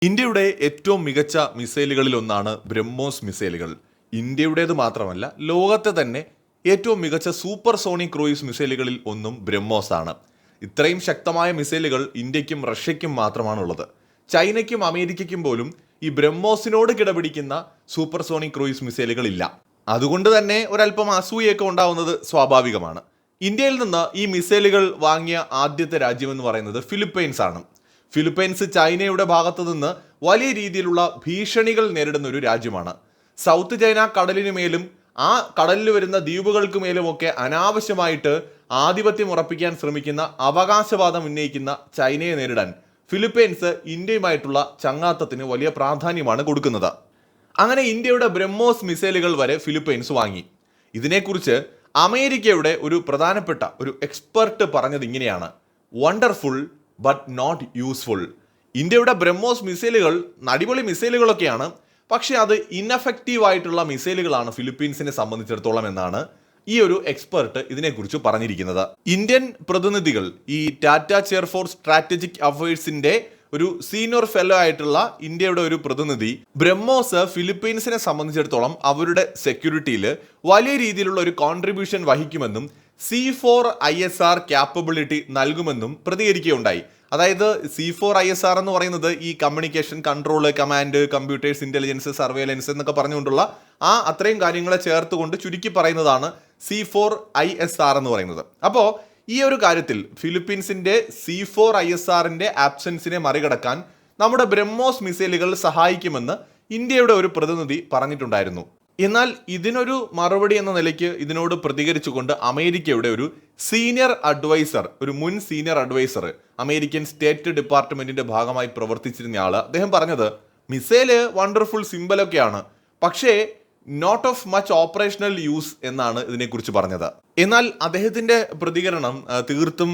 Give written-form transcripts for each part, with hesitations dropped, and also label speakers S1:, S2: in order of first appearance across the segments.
S1: ഇന്ത്യയുടെ ഏറ്റവും മികച്ച മിസൈലുകളിൽ ഒന്നാണ് ബ്രഹ്മോസ് മിസൈലുകൾ. ഇന്ത്യയുടേത് മാത്രമല്ല, ലോകത്തെ തന്നെ ഏറ്റവും മികച്ച സൂപ്പർ സോണിക് ക്രൂയിസ് മിസൈലുകളിൽ ഒന്നും ബ്രഹ്മോസ് ആണ്. ഇത്രയും ശക്തമായ മിസൈലുകൾ ഇന്ത്യക്കും റഷ്യയ്ക്കും മാത്രമാണുള്ളത്. ചൈനയ്ക്കും അമേരിക്കയ്ക്കും പോലും ഈ ബ്രഹ്മോസിനോട് കിടപിടിക്കുന്ന സൂപ്പർ സോണിക് ക്രൂയിസ് മിസൈലുകൾ ഇല്ല. അതുകൊണ്ട് തന്നെ ഒരല്പം അസൂയൊക്കെ ഉണ്ടാവുന്നത് സ്വാഭാവികമാണ്. ഇന്ത്യയിൽ നിന്ന് ഈ മിസൈലുകൾ വാങ്ങിയ ആദ്യത്തെ രാജ്യമെന്ന് പറയുന്നത് ഫിലിപ്പൈൻസ് ആണ്. ഫിലിപ്പൈൻസ് ചൈനയുടെ ഭാഗത്തു നിന്ന് വലിയ രീതിയിലുള്ള ഭീഷണികൾ നേരിടുന്ന ഒരു രാജ്യമാണ്. സൗത്ത് ചൈന കടലിനു മേലും ആ കടലിൽ വരുന്ന ദ്വീപുകൾക്ക് മേലുമൊക്കെ അനാവശ്യമായിട്ട് ആധിപത്യം ഉറപ്പിക്കാൻ ശ്രമിക്കുന്ന, അവകാശവാദം ഉന്നയിക്കുന്ന ചൈനയെ നേരിടാൻ ഫിലിപ്പൈൻസ് ഇന്ത്യയുമായിട്ടുള്ള ചങ്ങാത്തത്തിന് വലിയ പ്രാധാന്യമാണ് കൊടുക്കുന്നത്. അങ്ങനെ ഇന്ത്യയുടെ ബ്രഹ്മോസ് മിസൈലുകൾ വരെ ഫിലിപ്പൈൻസ് വാങ്ങി. ഇതിനെക്കുറിച്ച് അമേരിക്കയുടെ ഒരു പ്രധാനപ്പെട്ട ഒരു എക്സ്പെർട്ട് പറഞ്ഞത് ഇങ്ങനെയാണ്: വണ്ടർഫുൾ ബട്ട് നോട്ട് യൂസ്ഫുൾ. ഇന്ത്യയുടെ ബ്രഹ്മോസ് മിസൈലുകൾ അടിപൊളി മിസൈലുകളൊക്കെയാണ്, പക്ഷേ അത് ഇൻഎഫക്റ്റീവ് ആയിട്ടുള്ള മിസൈലുകളാണ് ഫിലിപ്പീൻസിനെ സംബന്ധിച്ചിടത്തോളം എന്നാണ് ഈ ഒരു എക്സ്പെർട്ട് ഇതിനെക്കുറിച്ച് പറഞ്ഞിരിക്കുന്നത്. ഇന്ത്യൻ പ്രതിനിധികൾ, ഈ ടാറ്റ ചെയർ ഫോർ സ്ട്രാറ്റജിക് അഫയേഴ്സിന്റെ ഒരു സീനിയർ ഫെല്ലോ ആയിട്ടുള്ള ഇന്ത്യയുടെ ഒരു പ്രതിനിധി ബ്രഹ്മോസ് ഫിലിപ്പീൻസിനെ സംബന്ധിച്ചിടത്തോളം അവരുടെ സെക്യൂരിറ്റിയിൽ വലിയ രീതിയിലുള്ള ഒരു കോൺട്രിബ്യൂഷൻ വഹിക്കുമെന്നും C4ISR ക്യാപ്പബിലിറ്റി നൽകുമെന്നും പ്രതികരിക്കുകയുണ്ടായി. അതായത് C4ISR എന്ന് പറയുന്നത് ഈ communication, control, command, computers, intelligence, surveillance എന്നൊക്കെ പറഞ്ഞുകൊണ്ടുള്ള ആ അത്രയും കാര്യങ്ങളെ ചേർത്തുകൊണ്ട് ചുരുക്കി പറയുന്നതാണ് C4ISR എന്ന് പറയുന്നത്. അപ്പോൾ ഈ ഒരു കാര്യത്തിൽ ഫിലിപ്പീൻസിന്റെ C4ISRന്റെ ആബ്സെൻസിനെ മറികടക്കാൻ നമ്മുടെ ബ്രഹ്മോസ് മിസൈലുകൾ സഹായിക്കുമെന്ന് ഇന്ത്യയുടെ ഒരു പ്രതിനിധി പറഞ്ഞിട്ടുണ്ടായിരുന്നു. എന്നാൽ ഇതിനൊരു മറുപടി എന്ന നിലയ്ക്ക് ഇതിനോട് പ്രതികരിച്ചുകൊണ്ട് അമേരിക്കയുടെ ഒരു സീനിയർ അഡ്വൈസർ, ഒരു മുൻ സീനിയർ അഡ്വൈസർ, അമേരിക്കൻ സ്റ്റേറ്റ് ഡിപ്പാർട്ട്മെന്റിന്റെ ഭാഗമായി പ്രവർത്തിച്ചിരുന്ന ആള്, അദ്ദേഹം പറഞ്ഞത് മിസൈല് വണ്ടർഫുൾ സിംബലൊക്കെയാണ്, പക്ഷേ not of much operational use എന്നാണ് ഇതിനെക്കുറിച്ച് പറഞ്ഞത്. എന്നാൽ അദ്ദേഹത്തിന്റെ പ്രതികരണം തീർത്തും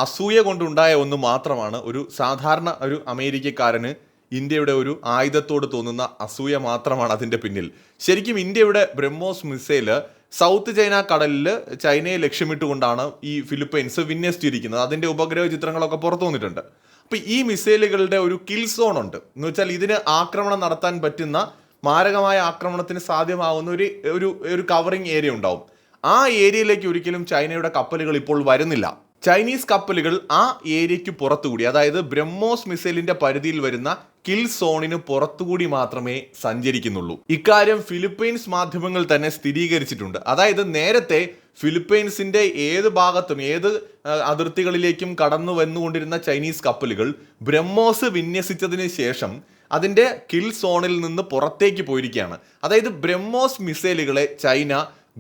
S1: അസൂയ കൊണ്ടുണ്ടായ ഒന്ന് മാത്രമാണ്. ഒരു സാധാരണ ഒരു അമേരിക്കക്കാരന് ഇന്ത്യയുടെ ഒരു ആയുധത്തോട് തോന്നുന്ന അസൂയ മാത്രമാണ് അതിൻ്റെ പിന്നിൽ. ശരിക്കും ഇന്ത്യയുടെ ബ്രഹ്മോസ് മിസൈല് സൗത്ത് ചൈന കടലിൽ ചൈനയെ ലക്ഷ്യമിട്ടുകൊണ്ടാണ് ഈ ഫിലിപ്പൈൻസ് വിന്യസിച്ചിരിക്കുന്നത്. അതിൻ്റെ ഉപഗ്രഹ ചിത്രങ്ങളൊക്കെ പുറത്തു വന്നിട്ടുണ്ട്. അപ്പോൾ ഈ മിസൈലുകളുടെ ഒരു കിൽ സോൺ ഉണ്ട്. എന്ന് വെച്ചാൽ ഇതിന് ആക്രമണം നടത്താൻ പറ്റുന്ന, മാരകമായ ആക്രമണത്തിന് സാധ്യമാവുന്ന ഒരു കവറിങ് ഏരിയ ഉണ്ടാവും. ആ ഏരിയയിലേക്ക് ഒരിക്കലും ചൈനയുടെ കപ്പലുകൾ ഇപ്പോൾ വരുന്നില്ല. ചൈനീസ് കപ്പലുകൾ ആ ഏരിയയ്ക്ക് പുറത്തുകൂടി, അതായത് ബ്രഹ്മോസ് മിസൈലിന്റെ പരിധിയിൽ വരുന്ന കിൽ സോണിന് പുറത്തുകൂടി മാത്രമേ സഞ്ചരിക്കുന്നുള്ളൂ. ഇക്കാര്യം ഫിലിപ്പൈൻസ് മാധ്യമങ്ങൾ തന്നെ സ്ഥിരീകരിച്ചിട്ടുണ്ട്. അതായത് നേരത്തെ ഫിലിപ്പൈൻസിന്റെ ഏത് ഭാഗത്തും ഏത് അതിർത്തികളിലേക്കും കടന്നു വന്നുകൊണ്ടിരുന്ന ചൈനീസ് കപ്പലുകൾ ബ്രഹ്മോസ് വിന്യസിച്ചതിന് ശേഷം അതിന്റെ കിൽ സോണിൽ നിന്ന് പുറത്തേക്ക് പോയിരിക്കുകയാണ്. അതായത് ബ്രഹ്മോസ് മിസൈലുകളെ ചൈന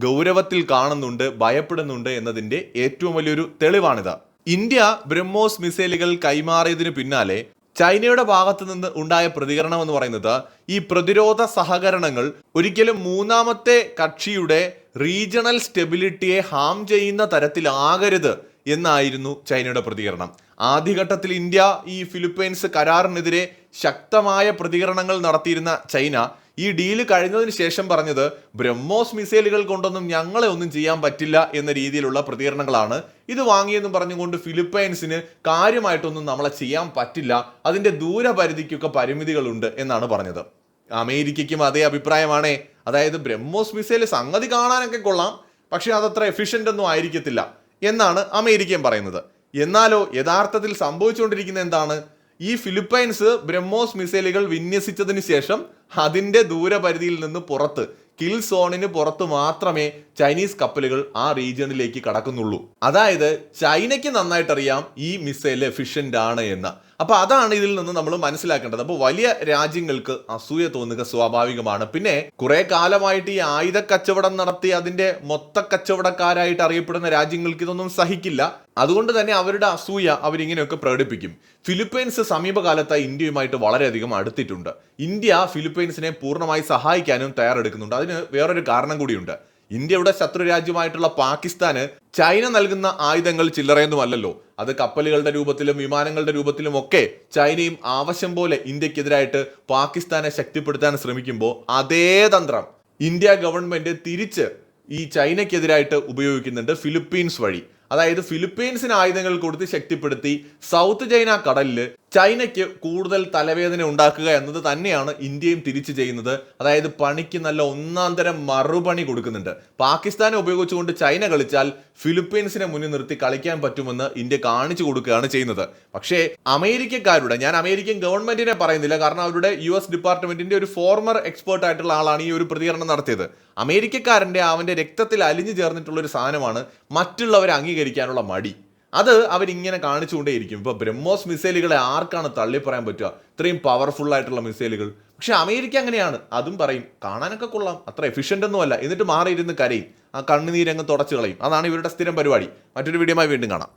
S1: ഗൗരവത്തിൽ കാണുന്നുണ്ട്, ഭയപ്പെടുന്നുണ്ട് എന്നതിന്റെ ഏറ്റവും വലിയൊരു തെളിവാണിത്. ഇന്ത്യ ബ്രഹ്മോസ് മിസൈലുകൾ കൈമാറിയതിനു പിന്നാലെ ചൈനയുടെ ഭാഗത്തു നിന്ന് ഉണ്ടായ പ്രതികരണം എന്ന് പറയുന്നത് ഈ പ്രതിരോധ സഹകരണങ്ങൾ ഒരിക്കലും മൂന്നാമത്തെ കക്ഷിയുടെ റീജിയണൽ സ്റ്റെബിലിറ്റിയെ ഹാം ചെയ്യുന്ന തരത്തിലാകരുത് എന്നായിരുന്നു ചൈനയുടെ പ്രതികരണം. ആദ്യഘട്ടത്തിൽ ഇന്ത്യ ഈ ഫിലിപ്പൈൻസ് കരാറിനെതിരെ ശക്തമായ പ്രതികരണങ്ങൾ നടത്തിയിരുന്ന ചൈന ഈ ഡീല് കഴിഞ്ഞതിന് ശേഷം പറഞ്ഞത് ബ്രഹ്മോസ് മിസൈലുകൾ കൊണ്ടൊന്നും ഞങ്ങളെ ഒന്നും ചെയ്യാൻ പറ്റില്ല എന്ന രീതിയിലുള്ള പ്രതികരണങ്ങളാണ്. ഇത് വാങ്ങിയെന്നും പറഞ്ഞുകൊണ്ട് ഫിലിപ്പൈൻസിന് കാര്യമായിട്ടൊന്നും നമ്മളെ ചെയ്യാൻ പറ്റില്ല, അതിൻ്റെ ദൂരപരിധിക്കൊക്കെ പരിമിതികളുണ്ട് എന്നാണ് പറഞ്ഞത്. അമേരിക്കയ്ക്കും അതേ അഭിപ്രായമാണേ. അതായത് ബ്രഹ്മോസ് മിസൈൽ സംഗതി കാണാനൊക്കെ കൊള്ളാം, പക്ഷെ അതത്ര എഫിഷ്യൻ്റ് ഒന്നും ആയിരിക്കത്തില്ല എന്നാണ് അമേരിക്കയും പറയുന്നത്. എന്നാലോ യഥാർത്ഥത്തിൽ സംഭവിച്ചുകൊണ്ടിരിക്കുന്നത് എന്താണ്? ഈ ഫിലിപ്പൈൻസ് ബ്രഹ്മോസ് മിസൈലുകൾ വിന്യസിച്ചതിന് ശേഷം അതിൻ്റെ ദൂരപരിധിയിൽ നിന്ന് പുറത്ത്, കിൽ സോണിന് പുറത്ത് മാത്രമേ ചൈനീസ് കപ്പലുകൾ ആ റീജിയണിലേക്ക് കടക്കുന്നുള്ളൂ. അതായത് ചൈനയ്ക്ക് നന്നായിട്ടറിയാം ഈ മിസൈൽ എഫിഷ്യൻ്റ് ആണ് എന്ന്. അപ്പോൾ അതാണ് ഇതിൽ നിന്ന് നമ്മൾ മനസ്സിലാക്കേണ്ടത്. അപ്പോൾ വലിയ രാജ്യങ്ങൾക്ക് അസൂയ തോന്നുക സ്വാഭാവികമാണ്. പിന്നെ കുറെ കാലമായിട്ട് ഈ ആയുധ കച്ചവടം നടത്തി അതിന്റെ മൊത്ത കച്ചവടക്കാരായിട്ട് അറിയപ്പെടുന്ന രാജ്യങ്ങൾക്ക് ഇതൊന്നും സഹിക്കില്ല. അതുകൊണ്ട് തന്നെ അവരുടെ അസൂയ അവരിങ്ങനെയൊക്കെ പ്രകടിപ്പിക്കും. ഫിലിപ്പൈൻസ് സമീപകാലത്തായി ഇന്ത്യയുമായിട്ട് വളരെയധികം അടുത്തിട്ടുണ്ട്. ഇന്ത്യ ഫിലിപ്പൈൻസിനെ പൂർണ്ണമായി സഹായിക്കാനും തയ്യാറെടുക്കുന്നുണ്ട്. അതിന് വേറൊരു കാരണം കൂടിയുണ്ട്. ഇന്ത്യയുടെ ശത്രു രാജ്യമായിട്ടുള്ള പാകിസ്ഥാന് ചൈന നൽകുന്ന ആയുധങ്ങൾ ചില്ലറയൊന്നുമല്ലല്ലോ. അത് കപ്പലുകളുടെ രൂപത്തിലും വിമാനങ്ങളുടെ രൂപത്തിലും ഒക്കെ ചൈനയും ആവശ്യം പോലെ ഇന്ത്യക്കെതിരായിട്ട് പാകിസ്ഥാനെ ശക്തിപ്പെടുത്താൻ ശ്രമിക്കുമ്പോൾ അതേ തന്ത്രം ഇന്ത്യ ഗവൺമെന്റ് തിരിച്ച് ഈ ചൈനയ്ക്കെതിരായിട്ട് ഉപയോഗിക്കുന്നുണ്ട് ഫിലിപ്പീൻസ് വഴി. അതായത് ഫിലിപ്പീൻസിന് ആയുധങ്ങൾ കൊടുത്ത് ശക്തിപ്പെടുത്തി സൗത്ത് ചൈന കടലിൽ ചൈനയ്ക്ക് കൂടുതൽ തലവേദന ഉണ്ടാക്കുക എന്നത് തന്നെയാണ് ഇന്ത്യയും തിരിച്ചു ചെയ്യുന്നത്. അതായത് പണിക്ക് നല്ല ഒന്നാം തരം മറുപണി കൊടുക്കുന്നുണ്ട്. പാകിസ്ഥാനെ ഉപയോഗിച്ചുകൊണ്ട് ചൈന കളിച്ചാൽ ഫിലിപ്പീൻസിനെ മുന്നിൽ നിർത്തി കളിക്കാൻ പറ്റുമെന്ന് ഇന്ത്യ കാണിച്ചു കൊടുക്കുകയാണ് ചെയ്യുന്നത്. പക്ഷേ അമേരിക്കക്കാരുടെ, ഞാൻ അമേരിക്കൻ ഗവൺമെന്റിനെ പറയുന്നില്ല, കാരണം അവരുടെ US ഡിപ്പാർട്ട്മെന്റിന്റെ ഒരു ഫോർമർ എക്സ്പേർട്ട് ആയിട്ടുള്ള ആളാണ് ഈ ഒരു പ്രതികരണം നടത്തിയത്. അമേരിക്കക്കാരന്റെ അവന്റെ രക്തത്തിൽ അലിഞ്ഞു ചേർന്നിട്ടുള്ള ഒരു സാധനമാണ് മറ്റുള്ളവരെ അംഗീകരിക്കാനുള്ള മടി. അത് അവരിങ്ങനെ കാണിച്ചുകൊണ്ടേയിരിക്കും. ഇപ്പോൾ ബ്രഹ്മോസ് മിസൈലുകളെ ആർക്കാണ് തള്ളി പറയാൻ പറ്റുക? ഇത്രയും പവർഫുൾ ആയിട്ടുള്ള മിസൈലുകൾ. പക്ഷെ അമേരിക്ക അങ്ങനെയാണ്, അതും പറയും കാണാനൊക്കെ കൊള്ളാം, അത്ര എഫിഷ്യൻ്റ് ഒന്നുമല്ല, എന്നിട്ട് മാറിയിരുന്ന് കരയും, ആ കണ്ണുനീരങ്ങ് തുടച്ചു കളയും. അതാണ് ഇവരുടെ സ്ഥിരം പരിപാടി. മറ്റൊരു വീഡിയോയുമായി വീണ്ടും കാണാം.